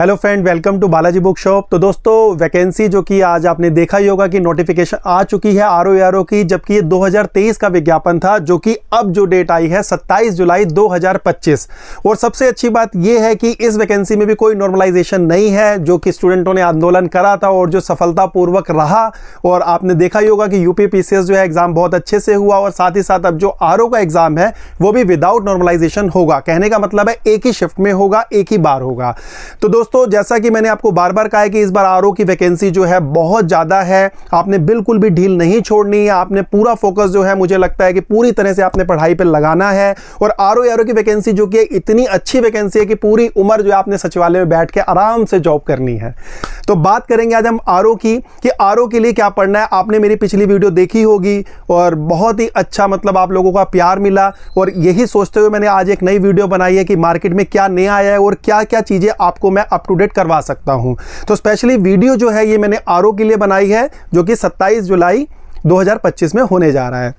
Hello friend, welcome to Balaji book shop. तो दोस्तों, vacancy जो कि आज आपने देखा ही होगा कि नोटिफिकेशन आ चुकी है आरओ की, जबकि ये 2023 का विज्ञापन था, जो कि अब जो डेट आई है 27 जुलाई 2025। और सबसे अच्छी बात यह है कि इस वैकेंसी में भी कोई नॉर्मलाइजेशन नहीं है, जो कि स्टूडेंटों ने आंदोलन करा था और जो सफलतापूर्वक रहा। और आपने देखा ही होगा कि यूपीपीसीएस जो है एग्जाम बहुत अच्छे से हुआ, और साथ ही साथ अब जो आरओ का एग्जाम है वो भी विदाउट नॉर्मलाइजेशन होगा। कहने का मतलब है एक ही शिफ्ट में होगा, एक ही बार होगा। तो दोस्तों, जैसा कि मैंने आपको बार बार कहा है कि इस बार आरओ की वैकेंसी जो है बहुत ज़्यादा है। आपने बिल्कुल भी ढील नहीं छोड़नी है, आपने पूरा फोकस जो है, मुझे लगता है कि पूरी तरह से आपने पढ़ाई पे लगाना है। और आरओ की वैकेंसी जो कि इतनी अच्छी वैकेंसी है कि पूरी उम्र जो है आपने सचिवालय में बैठ के आराम से जॉब करनी है। तो बात करेंगे आज हम आरओ की, कि आरओ के लिए क्या पढ़ना है। आपने मेरी पिछली वीडियो देखी होगी और बहुत ही अच्छा मतलब आप लोगों का प्यार मिला, और यही सोचते हुए मैंने आज एक नई वीडियो बनाई है कि मार्केट में क्या नया आया है और क्या क्या चीज़ें आपको मैं अप टू डेट करवा सकता हूं। तो स्पेशली वीडियो जो है ये मैंने आरओ के लिए बनाई है, जो कि 27 जुलाई 2025 में होने जा रहा है।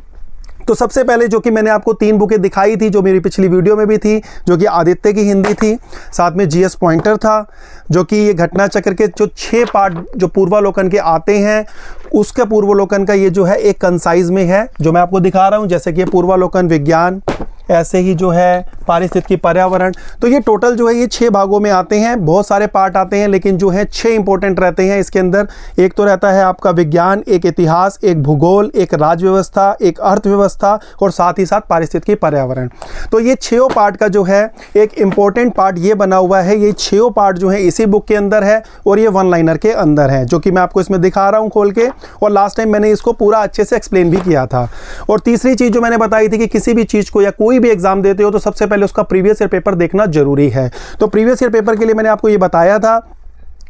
तो सबसे पहले जो कि मैंने आपको 3 बुकें दिखाई थी, जो मेरी पिछली वीडियो में भी थी, जो कि आदित्य की हिंदी थी, साथ में जीएस पॉइंटर था, जो कि ये घटना चक्र के जो 6 पार्ट जो पूर्वालोकन के आते हैं, उसका पूर्वालोकन का ये जो है एक कंसाइज में है, जो मैं आपको दिखा रहा हूँ। जैसे कि पूर्वालोकन विज्ञान, ऐसे ही जो है पारिस्थितिकी पर्यावरण। तो ये टोटल जो है ये 6 भागों में आते हैं। बहुत सारे पार्ट आते हैं, लेकिन जो है 6 इंपॉर्टेंट रहते हैं इसके अंदर। एक तो रहता है आपका विज्ञान, एक इतिहास, एक भूगोल, एक राजव्यवस्था, एक अर्थव्यवस्था, और साथ ही साथ पारिस्थितिकी पर्यावरण। तो ये 6 पार्ट का जो है एक इंपॉर्टेंट पार्ट ये बना हुआ है। ये 6 पार्ट जो है इसी बुक के अंदर है, और ये वन लाइनर के अंदर है, जो कि मैं आपको इसमें दिखा रहा हूँ खोल के। और लास्ट टाइम मैंने इसको पूरा अच्छे से एक्सप्लेन भी किया था। और तीसरी चीज़ जो मैंने बताई थी कि किसी भी चीज़ को या कोई भी एग्जाम देते हो तो सबसे पहले उसका प्रीवियस ईयर पेपर देखना जरूरी है। तो प्रीवियस इन पेपर के लिए मैंने आपको ये बताया था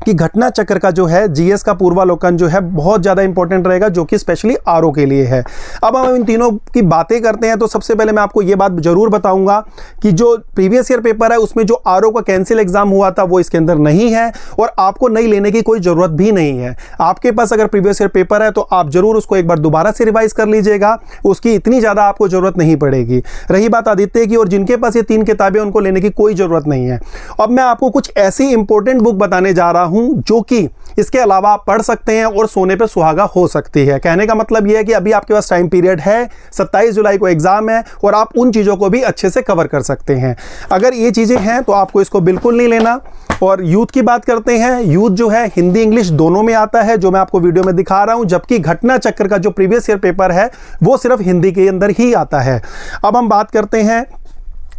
कि घटना चक्र का जो है जीएस का पूर्वालोकन जो है बहुत ज़्यादा इंपॉर्टेंट रहेगा, जो कि स्पेशली आरओ के लिए है। अब हम इन तीनों की बातें करते हैं। तो सबसे पहले मैं आपको ये बात जरूर बताऊंगा कि जो प्रीवियस ईयर पेपर है उसमें जो आरओ का कैंसिल एग्जाम हुआ था वो इसके अंदर नहीं है, और आपको नई लेने की कोई ज़रूरत भी नहीं है। आपके पास अगर प्रीवियस ईयर पेपर है तो आप जरूर उसको एक बार दोबारा से रिवाइज कर लीजिएगा, उसकी इतनी ज़्यादा आपको ज़रूरत नहीं पड़ेगी। रही बात आदित्य की, और जिनके पास ये 3 किताबें उनको लेने की कोई ज़रूरत नहीं है। अब मैं आपको कुछ ऐसी इंपॉर्टेंट बुक बताने जा रहा हूं जो कि इसके अलावा आप पढ़ सकते हैं और सोने पे सुहागा हो सकती है। कहने का मतलब यह है कि अभी आपके पास टाइम पीरियड है, 27 जुलाई को एग्जाम है, और आप उन चीज़ों को भी अच्छे से कवर कर सकते हैं। अगर ये चीज़ें हैं तो आपको इसको बिल्कुल नहीं लेना। और यूथ की बात करते हैं। यूथ जो है हिंदी इंग्लिश दोनों में आता है, जो मैं आपको वीडियो में दिखा रहा हूं, जबकि घटना चक्र का जो प्रीवियस ईयर पेपर है वो सिर्फ हिंदी के अंदर ही आता है। अब हम बात करते हैं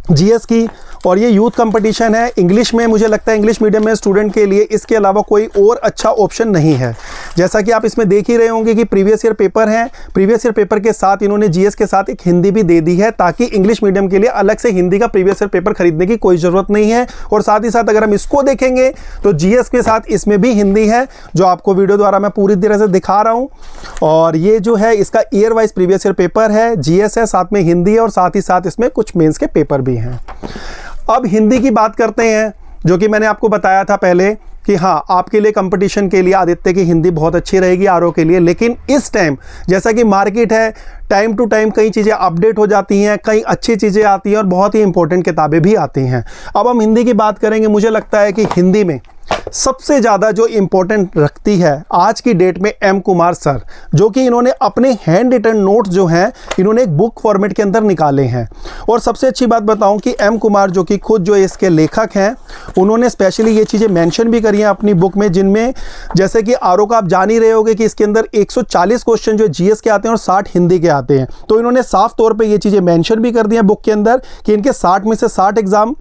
जीएस की, और ये यूथ कंपटीशन है इंग्लिश में। मुझे लगता है इंग्लिश मीडियम में स्टूडेंट के लिए इसके अलावा कोई और अच्छा ऑप्शन नहीं है। जैसा कि आप इसमें देख ही रहे होंगे कि प्रीवियस ईयर पेपर है, प्रीवियस ईयर पेपर के साथ इन्होंने जीएस के साथ एक हिंदी भी दे दी है, ताकि इंग्लिश मीडियम के लिए अलग से हिंदी का प्रीवियस ईयर पेपर खरीदने की कोई ज़रूरत नहीं है। और साथ ही साथ अगर हम इसको देखेंगे तो जीएस के साथ इसमें भी हिंदी है, जो आपको वीडियो द्वारा मैं पूरी तरह से दिखा रहा हूँ। और ये जो है इसका year wise previous year paper है, जीएस है, साथ में हिंदी है, और साथ ही साथ इसमें कुछ मेंस के पेपर भी हैं। अब हिंदी की बात करते हैं, जो कि मैंने आपको बताया था पहले कि हाँ, आपके लिए कंपटीशन के लिए आदित्य की हिंदी बहुत अच्छी रहेगी आरओ के लिए। लेकिन इस टाइम जैसा कि मार्केट है, टाइम टू टाइम कई चीज़ें अपडेट हो जाती हैं, कई अच्छी चीज़ें आती हैं, और बहुत ही इंपॉर्टेंट किताबें भी आती हैं। अब हम हिंदी की बात करेंगे। मुझे लगता है कि हिंदी में सबसे ज़्यादा जो इंपॉर्टेंट रखती है आज की डेट में एम कुमार सर, जो कि इन्होंने अपने हैंड रिटन नोट्स जो हैं इन्होंने एक बुक फॉर्मेट के अंदर निकाले हैं। और सबसे अच्छी बात बताऊं कि एम कुमार, जो कि खुद जो इसके लेखक हैं, उन्होंने स्पेशली ये चीज़ें मेंशन भी करी हैं अपनी बुक में, जिनमें जैसे कि आरओ का आप जान ही रहे होंगे कि इसके अंदर 140 क्वेश्चन जो जीएस के आते हैं और 60 हिंदी के आते हैं। तो इन्होंने साफ तौर पर ये चीज़ें मैंशन भी कर दी हैं बुक के अंदर कि इनके 60 में से 60 एग्जाम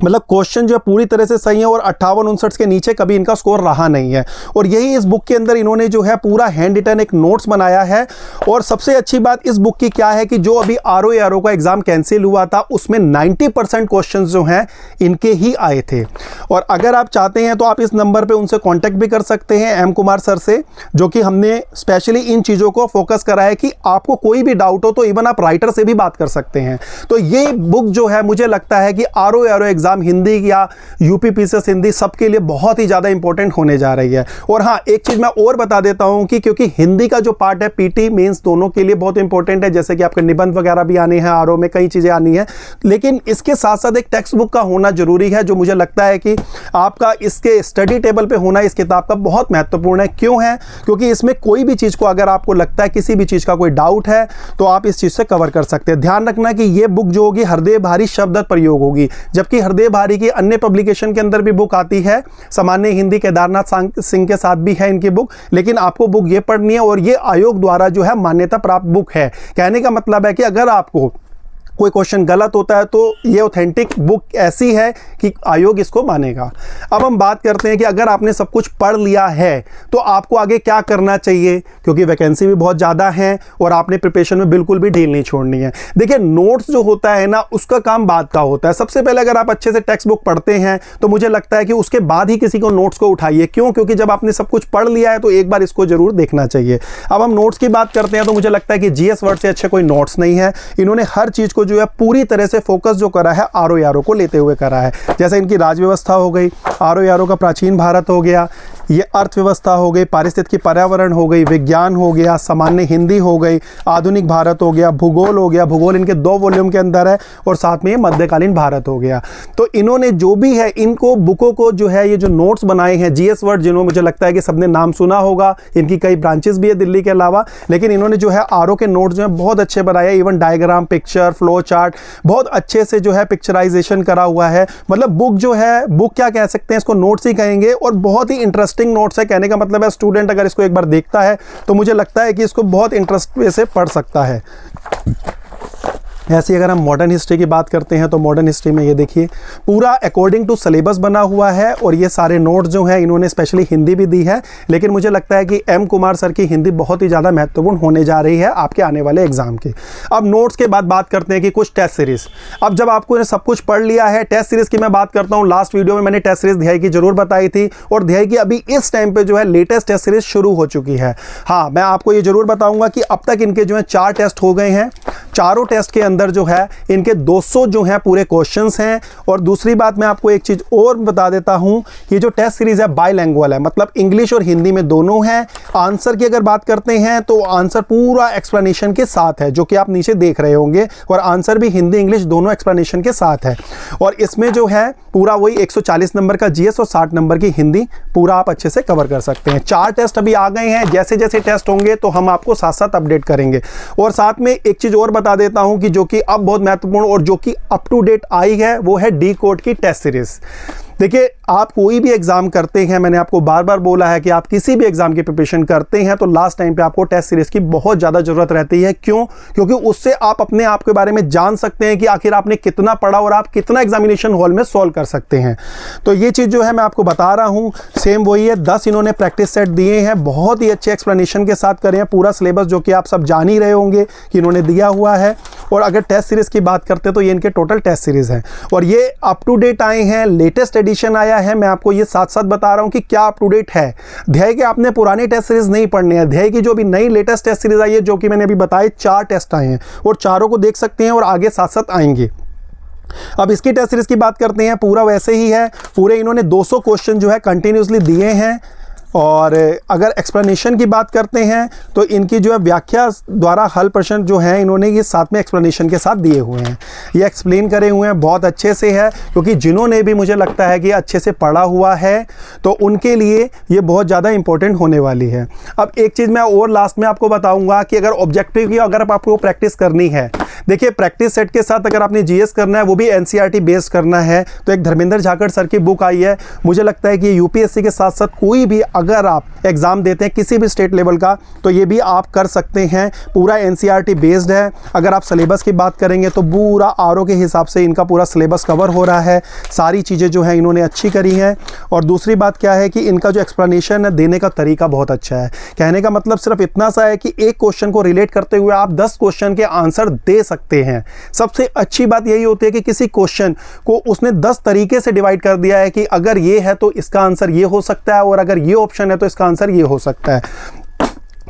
मतलब क्वेश्चन जो है पूरी तरह से सही है, और 58-59 के नीचे कभी इनका स्कोर रहा नहीं है। और यही इस बुक के अंदर इन्होंने जो है पूरा हैंड रिटन एक नोट्स बनाया है। और सबसे अच्छी बात इस बुक की क्या है कि जो अभी आरओ का एग्जाम कैंसिल हुआ था उसमें 90% क्वेश्चन जो हैं इनके ही आए थे। और अगर आप चाहते हैं तो आप इस नंबर पर उनसे कॉन्टैक्ट भी कर सकते हैं, एम कुमार सर से, जो कि हमने स्पेशली इन चीज़ों को फोकस करा है कि आपको कोई भी डाउट हो तो इवन आप राइटर से भी बात कर सकते हैं। तो ये बुक जो है मुझे लगता है कि आरओ एग्जाम हिंदी या यूपी पीसीएस हिंदी सबके लिए बहुत ही ज़्यादा इंपॉर्टेंट होने जा रही है। और हाँ, एक चीज़ मैं और बता देता हूँ कि क्योंकि हिंदी का जो पार्ट है पीटी मेंस दोनों के लिए बहुत इंपॉर्टेंट है, जैसे कि आपके निबंध वगैरह भी आने हैं, आरओ में कई चीज़ें आनी है, लेकिन इसके साथ साथ एक टेक्स्ट बुक का होना जरूरी है, जो मुझे लगता है कि आपका इसके स्टडी टेबल पे होना इस किताब का बहुत महत्वपूर्ण है। क्यों है? क्योंकि इसमें कोई भी चीज़ को अगर आपको लगता है किसी भी चीज़ का कोई डाउट है तो आप इस चीज़ से कवर कर सकते हैं। ध्यान रखना कि ये बुक जो होगी हरदेव भारी शब्द प्रयोग होगी, जबकि हरदेव भारी की अन्य पब्लिकेशन के अंदर भी बुक आती है, सामान्य हिंदी केदारनाथ सिंह के साथ भी है इनकी बुक, लेकिन आपको बुक ये पढ़नी है और ये आयोग द्वारा जो है मान्यता प्राप्त बुक है। कहने का मतलब है कि अगर आपको कोई क्वेश्चन गलत होता है तो ये ऑथेंटिक बुक ऐसी है कि आयोग इसको मानेगा। अब हम बात करते हैं कि अगर आपने सब कुछ पढ़ लिया है तो आपको आगे क्या करना चाहिए, क्योंकि वैकेंसी भी बहुत ज़्यादा है और आपने प्रिपरेशन में बिल्कुल भी ढील नहीं छोड़नी है। देखिए, नोट्स जो होता है ना, उसका काम बाद का होता है। सबसे पहले अगर आप अच्छे से टेक्स्ट बुक पढ़ते हैं तो मुझे लगता है कि उसके बाद ही किसी को नोट्स को उठाइए। क्यों? क्योंकि जब आपने सब कुछ पढ़ लिया है तो एक बार इसको जरूर देखना चाहिए। अब हम नोट्स की बात करते हैं तो मुझे लगता है कि जीएस वर्ड से अच्छे कोई नोट्स नहीं है। इन्होंने हर चीज़ को जो है पूरी तरह से फोकस जो करा है आरओ यारो को लेते हुए करा है। जैसे इनकी राज व्यवस्था हो गई, आरओ यारो का प्राचीन भारत हो गया, ये अर्थव्यवस्था हो गई, पारिस्थितिकी पर्यावरण हो गई, विज्ञान हो गया, सामान्य हिंदी हो गई, आधुनिक भारत हो गया, भूगोल हो गया। भूगोल इनके 2 वॉल्यूम के अंदर है और साथ में मध्यकालीन भारत हो गया। तो इन्होंने जो भी है इनको बुकों को जो है ये जो नोट्स बनाए हैं, जीएस वर्ड जिन्होंने मुझे लगता है कि सबने नाम सुना होगा, इनकी कई ब्रांचेस भी है दिल्ली के अलावा, लेकिन इन्होंने जो है आरओ के नोट्स जो है बहुत अच्छे बनाए। Even diagram, picture, flow chart बहुत अच्छे से जो है पिक्चराइजेशन करा हुआ है। मतलब बुक जो है, बुक क्या कह सकते हैं, इसको नोट्स ही कहेंगे और बहुत ही इंटरेस्टिंग नोट्स है। कहने का मतलब है स्टूडेंट अगर इसको एक बार देखता है तो मुझे लगता है कि इसको बहुत इंटरेस्ट से पढ़ सकता है। ऐसी अगर हम मॉडर्न हिस्ट्री की बात करते हैं तो मॉडर्न हिस्ट्री में ये देखिए पूरा अकॉर्डिंग टू सिलेबस बना हुआ है और ये सारे नोट्स जो हैं इन्होंने स्पेशली हिंदी भी दी है, लेकिन मुझे लगता है कि एम कुमार सर की हिंदी बहुत ही ज़्यादा महत्वपूर्ण होने जा रही है आपके आने वाले एग्जाम की। अब नोट्स के बाद बात करते हैं कि कुछ टेस्ट सीरीज। अब जब आपको सब कुछ पढ़ लिया है, टेस्ट सीरीज की मैं बात करता हूँ। लास्ट वीडियो में मैंने टेस्ट सीरीज ध्याय की जरूर बताई थी और ध्याय की अभी इस टाइम पर जो है लेटेस्ट टेस्ट सीरीज शुरू हो चुकी है। हाँ, मैं आपको ये जरूर बताऊंगा कि अब तक इनके जो है 4 टेस्ट हो गए हैं। चारों टेस्ट के अंदर जो है इनके 200 जो है पूरे क्वेश्चंस हैं। और दूसरी बात मैं आपको एक चीज़ और बता देता हूं, ये जो टेस्ट सीरीज है बाइलैंग्वेज है, मतलब इंग्लिश और हिंदी में दोनों हैं। आंसर की अगर बात करते हैं तो आंसर पूरा एक्सप्लेनेशन के साथ है, जो कि आप नीचे देख रहे होंगे, और आंसर भी हिंदी इंग्लिश दोनों एक्सप्लेनेशन के साथ है। और इसमें जो है पूरा वही 140 नंबर का जीएस और 60 नंबर की हिंदी पूरा आप अच्छे से कवर कर सकते हैं। 4 टेस्ट अभी आ गए हैं, जैसे जैसे टेस्ट होंगे तो हम आपको साथ साथ अपडेट करेंगे। और साथ में एक चीज़ और बता देता हूं कि जो कि अब बहुत महत्वपूर्ण और जो कि अप टू डेट आई है वो है डी कोड की टेस्ट सीरीज। देखिए, आप कोई भी एग्जाम करते हैं, मैंने आपको बार बार बोला है कि आप किसी भी एग्जाम की प्रिपरेशन करते हैं तो लास्ट टाइम पे आपको टेस्ट सीरीज की बहुत ज़्यादा ज़रूरत रहती है। क्यों? क्योंकि उससे आप अपने आप के बारे में जान सकते हैं कि आखिर आपने कितना पढ़ा और आप कितना एग्जामिनेशन हॉल में सॉल्व कर सकते हैं। तो ये चीज़ जो है मैं आपको बता रहा हूँ, सेम वही है। 10 इन्होंने प्रैक्टिस सेट दिए हैं, बहुत ही अच्छे एक्सप्लेनेशन के साथ करें हैं। पूरा सिलेबस जो कि आप सब जान ही रहे होंगे कि इन्होंने दिया हुआ है। और अगर टेस्ट सीरीज की बात करते हैं तो ये इनके टोटल टेस्ट सीरीज हैं और ये अप टू डेट आए हैं, लेटेस्ट एडिशन आया है। मैं आपको ये साथ साथ बता रहा हूं कि क्या अप टू डेट है। ध्याय के आपने पुराने टेस्ट सीरीज नहीं पढ़ने हैं, ध्याय की जो भी नई लेटेस्ट टेस्ट सीरीज आई है, जो कि मैंने अभी बताया 4 टेस्ट आए हैं और चारों को देख सकते हैं और आगे साथ साथ आएंगे। अब इसकी टेस्ट सीरीज की बात करते हैं, पूरा वैसे ही है। पूरे इन्होंने 200 क्वेश्चन जो है कंटिन्यूसली दिए हैं। और अगर एक्सप्लेनेशन की बात करते हैं तो इनकी जो है व्याख्या द्वारा हल प्रश्न जो हैं इन्होंने ये साथ में एक्सप्लेनेशन के साथ दिए हुए हैं, ये एक्सप्लेन करे हुए हैं, बहुत अच्छे से है। क्योंकि जिन्होंने भी मुझे लगता है कि अच्छे से पढ़ा हुआ है तो उनके लिए ये बहुत ज़्यादा इंपॉर्टेंट होने वाली है। अब एक चीज़ मैं और लास्ट में आपको बताऊंगा कि अगर ऑब्जेक्टिव की अगर आपको प्रैक्टिस करनी है, देखिए प्रैक्टिस सेट के साथ अगर आपने जीएस करना है, वो भी एनसीईआरटी बेस्ड करना है, तो एक धर्मेंद्र झाकड़ सर की बुक आई है। मुझे लगता है कि यूपीएससी के साथ साथ कोई भी अगर आप एग्जाम देते हैं किसी भी स्टेट लेवल का तो ये भी आप कर सकते हैं। पूरा एनसीईआरटी बेस्ड है। अगर आप सिलेबस की बात करेंगे तो पूरा आरओ के हिसाब से इनका पूरा सिलेबस कवर हो रहा है। सारी चीज़ें जो हैं इन्होंने अच्छी करी हैं। और दूसरी बात क्या है कि इनका जो एक्सप्लेनेशन है देने का तरीका बहुत अच्छा है। कहने का मतलब सिर्फ इतना सा है कि एक क्वेश्चन को रिलेट करते हुए आप 10 क्वेश्चन के आंसर दे सकते हैं। सबसे अच्छी बात यही होती है कि किसी क्वेश्चन को उसने 10 तरीके से डिवाइड कर दिया है कि अगर ये है तो इसका आंसर ये हो सकता है और अगर ये ऑप्शन है तो इसका आंसर ये हो सकता है।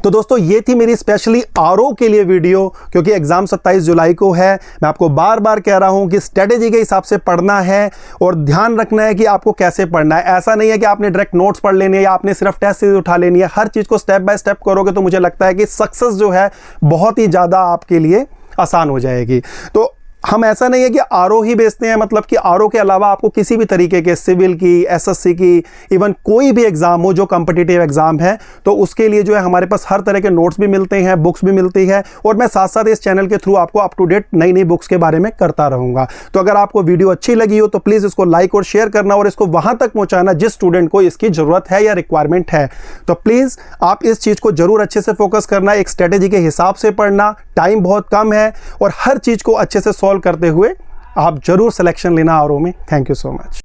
तो दोस्तों ये थी मेरी स्पेशली आरओ के लिए वीडियो, क्योंकि एग्जाम 27 जुलाई को है। मैं आपको बार बार कह रहा हूं कि स्ट्रेटेजी के हिसाब से पढ़ना है और ध्यान रखना है कि आपको कैसे पढ़ना है। ऐसा नहीं है कि आपने डायरेक्ट नोट्स पढ़ लेने या आपने सिर्फ टेस्ट सीरीज उठा लेनी है। हर चीज को स्टेप बाय स्टेप करोगे तो मुझे लगता है कि सक्सेस जो है बहुत ही ज्यादा आपके लिए आसान हो जाएगी। तो हम ऐसा नहीं है कि आरओ ही बेचते हैं, मतलब कि आरओ के अलावा आपको किसी भी तरीके के सिविल की, एसएससी की, इवन कोई भी एग्जाम हो जो कॉम्पिटिटिव एग्जाम है, तो उसके लिए जो है हमारे पास हर तरह के नोट्स भी मिलते हैं, बुक्स भी मिलती है, और मैं साथ साथ इस चैनल के थ्रू आपको अप टू डेट नई नई बुक्स के बारे में करता रहूंगा। तो अगर आपको वीडियो अच्छी लगी हो तो प्लीज इसको लाइक और शेयर करना और इसको वहां तक पहुंचाना जिस स्टूडेंट को इसकी जरूरत है या रिक्वायरमेंट है। तो प्लीज आप इस चीज को जरूर अच्छे से फोकस करना, एक स्ट्रेटेजी के हिसाब से पढ़ना, टाइम बहुत कम है और हर चीज को अच्छे से सॉल्व करते हुए आप जरूर सिलेक्शन लेना आरओ में। Thank you so much.